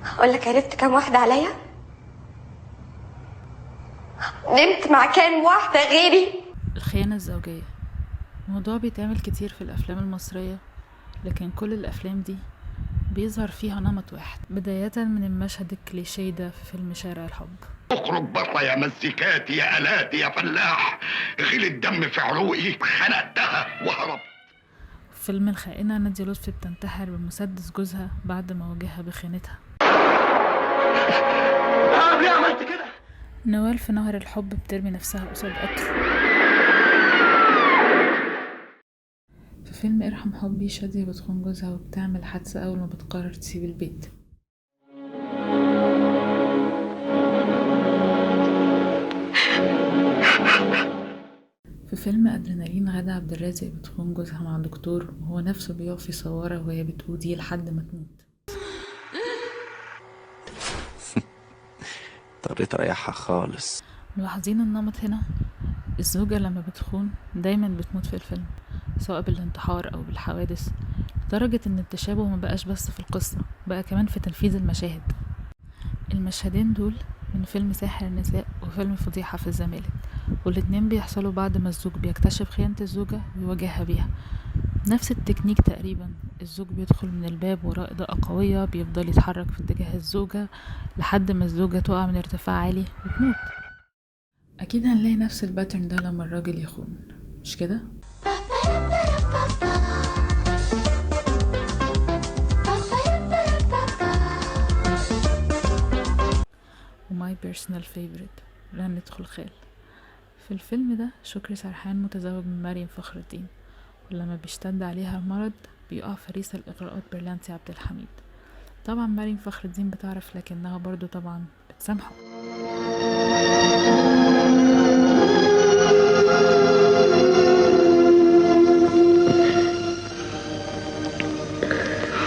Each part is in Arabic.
اقول لك عرفت كام واحده عليا؟ نمت مع كام واحده غيري. الخيانة الزوجية موضوع بيتعمل كتير في الأفلام المصرية، لكن كل الأفلام دي بيظهر فيها نمط واحد، بداية من المشهد الكليشيه ده في فيلم شارع الحب. اخرج بره يا مزيكاتي يا آلاتي يا فلاح، غلي الدم في عروقي خنقتها وهربت. فيلم الخائنة نادية لطفي بتنتحر بمسدس جوزها بعد ما واجهها بخيانتها. ليه عملت كده؟ نوال في نهر الحب بترمي نفسها قصاد قطر. في فيلم ارحم حبي شادية بتخون جوزها وبتعمل حادثة أول ما بتقرر تسيب البيت. في فيلم أدرينالين غادة عبد الرازق بتخون جوزها مع دكتور وهو نفسه بيقف يصورها وهي بتوديه لحد ما تموت. اضطريت اريحها خالص. ملاحظين النمط هنا؟ الزوجة لما بتخون دايما بتموت في الفيلم، سواء بالانتحار أو بالحوادث، لدرجة ان التشابه مبقاش بس في القصة، بقى كمان في تنفيذ المشاهد. المشهدين دول من فيلم ساحر النساء وفيلم فضيحة في الزمالك، والاتنين بيحصلوا بعد ما الزوج بيكتشف خيانة الزوجة ويواجهها بيها. نفس التكنيك تقريبا، الزوج بيدخل من الباب وراء إضاءة قوية، بيفضل يتحرك في اتجاه الزوجة لحد ما الزوجة تقع من ارتفاع عالي وتموت. أكيد هنلاقي نفس الباترن ده لما الراجل يخون، مش كده؟ وماي بيرسونال فيفوريت رنة خلخال. في الفيلم ده شكري سرحان متزوج من مريم فخر الدين، ولما بيشتد عليها المرض بيقع فريسة الإغراءات برلانتي عبد الحميد. طبعا مريم فخر الدين بتعرف، لكنها برضو طبعا بتسامحه.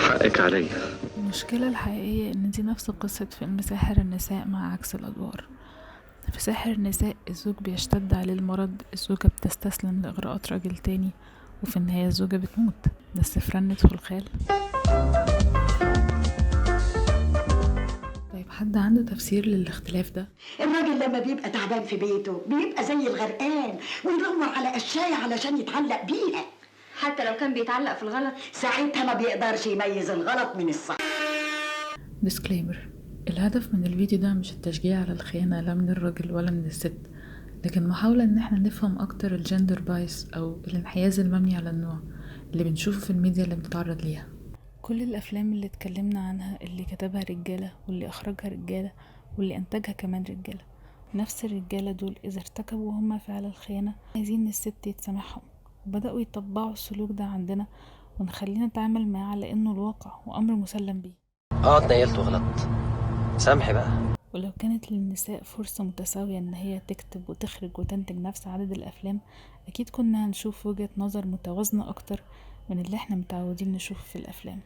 حقك عليا. المشكلة الحقيقية ان دي نفس قصة فيلم ساحر النساء مع عكس الأدوار. في ساحر النساء الزوج بيشتد عليه المرض، الزوجة بتستسلم لإغراءات راجل تاني، وفي النهاية الزوجة بتموت. بس في رنة خلخال طيب حد عنده تفسير للاختلاف ده؟ الراجل لما بيبقى تعبان في بيته بيبقى زي الغرقان ويدور على قشاية علشان يتعلق بيها، حتى لو كان بيتعلق في الغلط ساعتها ما بيقدرش يميز الغلط من الصح. ديسكليمر: الهدف من الفيديو ده مش التشجيع على الخيانة لا من الراجل ولا من الست، لكن محاولة ان احنا نفهم اكتر الجندر بايس او الانحياز المبني على النوع اللي بنشوفه في الميديا اللي بنتعرض ليها. كل الافلام اللي اتكلمنا عنها اللي كتبها رجالة واللي اخرجها رجالة واللي انتجها كمان رجالة، نفس الرجالة دول اذا ارتكبوا هما فعل الخيانة عايزين الست يتسامحهم، وبدأوا يطبقوا السلوك ده عندنا ونخلينا نتعامل معاه على انه الواقع وامر مسلم بيه. اتنيلت وغلطت، سامحي بقى. ولو كانت للنساء فرصة متساوية ان هي تكتب وتخرج وتنتج نفس عدد الافلام، اكيد كنا هنشوف وجهة نظر متوازنة اكتر من اللي احنا متعودين نشوفه في الافلام.